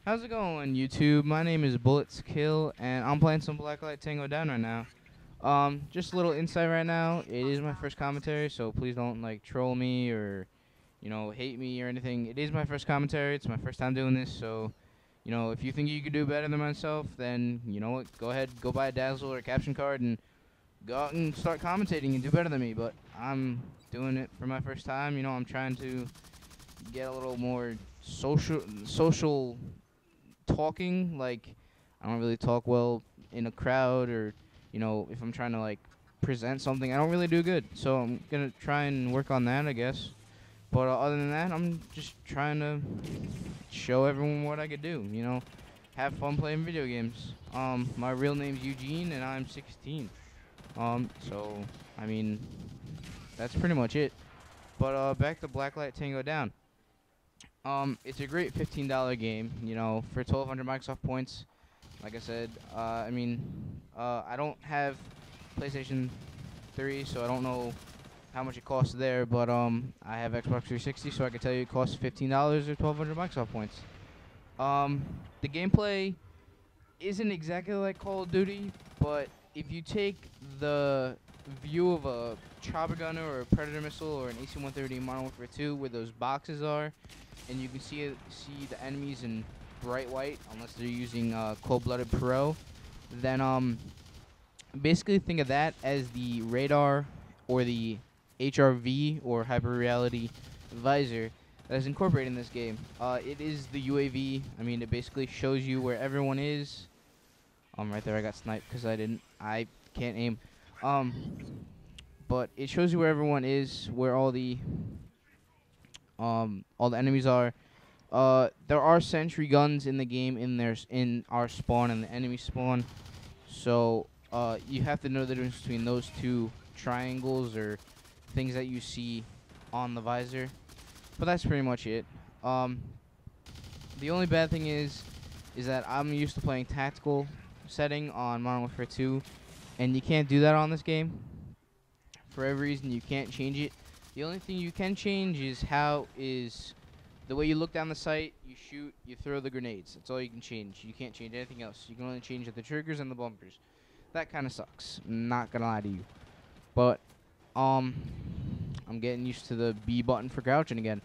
How's it going, YouTube? My name is Bullets Kill, and I'm playing some Blacklight Tango Down right now. Just a little insight right now. It is my first commentary, so please don't like troll me or, hate me or anything. It is my first commentary. It's my first time doing this, so, if you think you could do better than myself, then you know what? Go ahead, go buy a Dazzle or a caption card and go out and start commentating and do better than me. But I'm doing it for my first time. I'm trying to get a little more social talking. Like, I don't really talk well in a crowd, or if I'm trying to like present something, I don't really do good. So I'm gonna try and work on that, I guess. But other than that, I'm just trying to show everyone what I could do. Have fun playing video games. My real name's Eugene, and I'm 16. So I mean, that's pretty much it. But back to Blacklight Tango Down. It's a great $15 game, for 1,200 Microsoft points. Like I said, I don't have PlayStation 3, so I don't know how much it costs there, but I have Xbox 360, so I can tell you it costs $15 or 1,200 Microsoft points. The gameplay isn't exactly like Call of Duty, but if you take the view of a chopper gunner or a predator missile or an AC-130 in Modern Warfare 2, where those boxes are, and you can see the enemies in bright white, unless they're using Cold-Blooded Pro, then basically think of that as the radar or the HRV or Hyper Reality visor that is incorporated in this game. It is the UAV. I mean, it basically shows you where everyone is. Right there, I got sniped because I can't aim. But it shows you where everyone is, where all the enemies are. There are sentry guns in the game in our spawn and the enemy spawn. So you have to know the difference between those two triangles or things that you see on the visor. But that's pretty much it. The only bad thing is that I'm used to playing tactical setting on Modern Warfare 2, and you can't do that on this game. For every reason, you can't change it. The only thing you can change is the way you look down the sight, you shoot, you throw the grenades. That's all you can change. You can't change anything else. You can only change the triggers and the bumpers. That kind of sucks. Not gonna lie to you. But I'm getting used to the B button for crouching again.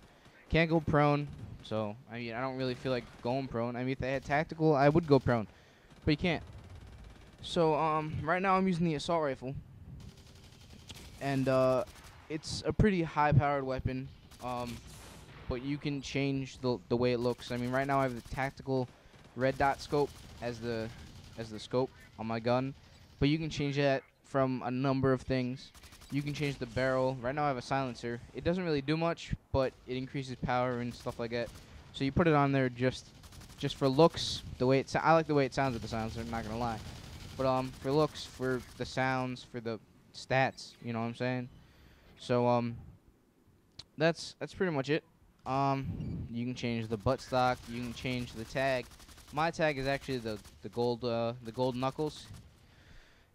Can't go prone, so I mean I don't really feel like going prone. I mean if they had tactical, I would go prone, but you can't. So right now I'm using the assault rifle, and it's a pretty high-powered weapon. But you can change the way it looks. I mean, right now I have the tactical red dot scope as the scope on my gun, but you can change that from a number of things. You can change the barrel. Right now I have a silencer. It doesn't really do much, but it increases power and stuff like that. So you put it on there just for looks. I like the way it sounds with the silencer. I'm not gonna lie, but for looks, for the sounds, for the stats. You know what I'm saying? So that's pretty much it. You can change the buttstock. You can change the tag. My tag is actually the gold knuckles,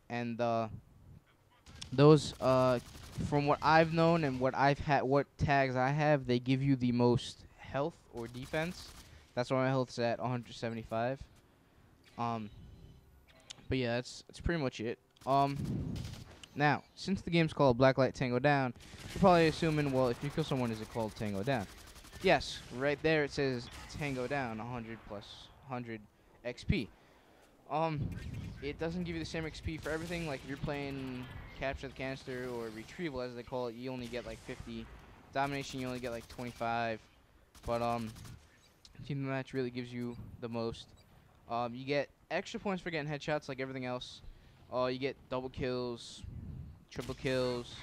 and those from what I've known and what tags I have, they give you the most health or defense. That's why my health's at 175. But yeah, that's pretty much it. Now, since the game's called Blacklight Tango Down, you're probably assuming, well, if you kill someone, is it called Tango Down? Yes, right there it says Tango Down, 100 plus 100 XP. It doesn't give you the same XP for everything. Like if you're playing Capture the Canister or Retrieval, as they call it, you only get like 50. Domination, you only get like 25. But Team Match really gives you the most. You get extra points for getting headshots, like everything else. You get double kills, triple kills.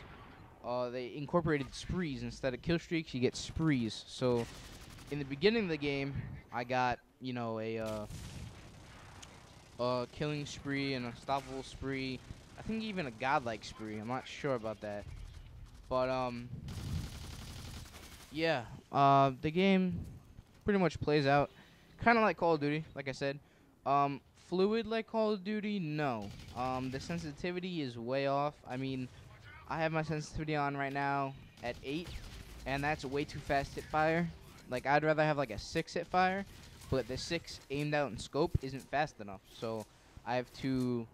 They incorporated sprees instead of kill streaks. You get sprees. So in the beginning of the game, I got a killing spree, an unstoppable spree. I think even a godlike spree. I'm not sure about that. But yeah. The game pretty much plays out kind of like Call of Duty, like I said. Fluid like Call of Duty, no. The sensitivity is way off. I mean, I have my sensitivity on right now at 8, and that's way too fast hit fire. Like, I'd rather have like a 6 hit fire, but the 6 aimed out in scope isn't fast enough. So I have to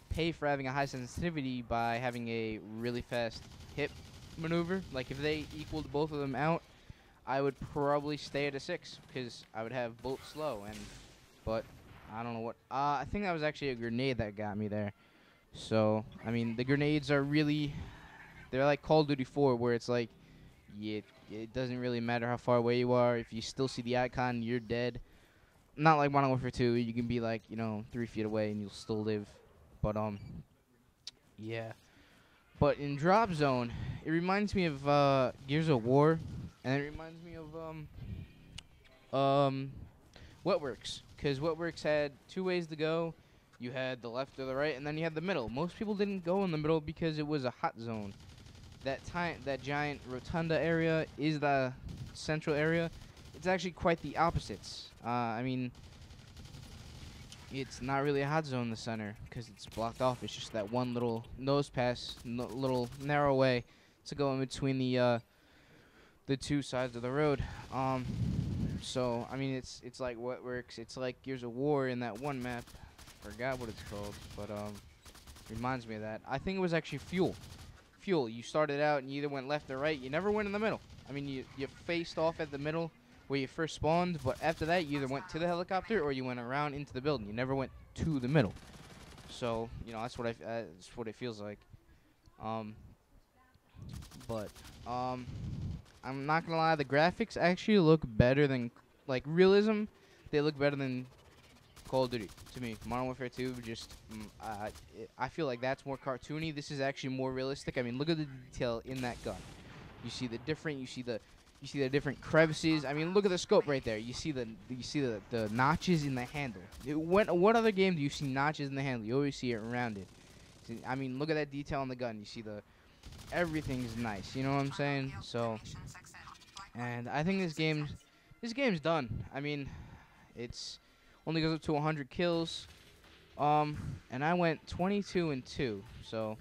pay for having a high sensitivity by having a really fast hip maneuver. Like if they equaled both of them out, I would probably stay at a 6 because I would have bolt slow. But I don't know what. I think that was actually a grenade that got me there. So I mean, the grenades are really, they're like Call of Duty 4, where it's like, yeah, it doesn't really matter how far away you are. If you still see the icon, you're dead. Not like Modern Warfare 2, you can be like, 3 feet away and you'll still live. But yeah. But in Dropzone, it reminds me of Gears of War, and it reminds me of Wetworks, because Wetworks had 2 ways to go. You had the left or the right, and then you had the middle. Most people didn't go in the middle because it was a hot zone. That giant rotunda area is the central area. It's actually quite the opposites. I mean, it's not really a hot zone in the center because it's blocked off. It's just that one little nose pass, little narrow way to go in between the 2 sides of the road. So I mean, it's like Wetworks. It's like Gears of War in that one map. Forgot what it's called, but reminds me of that. I think it was actually Fuel. Fuel. You started out and you either went left or right. You never went in the middle. I mean, you faced off at the middle where you first spawned, but after that you either went to the helicopter or you went around into the building. You never went to the middle. So that's what it feels like. But I'm not gonna lie, the graphics actually look better than, like, realism. They look better than Call of Duty to me. Modern Warfare 2 just I feel like that's more cartoony. This is actually more realistic. I mean, look at the detail in that gun. You see the different crevices. I mean, look at the scope right there. You see the notches in the handle. What other game do you see notches in the handle? You always see it rounded. I mean, look at that detail on the gun. You see everything's nice. You know what I'm saying? So, and I think this game's done. I mean, it's only goes up to 100 kills. And I went 22-2. So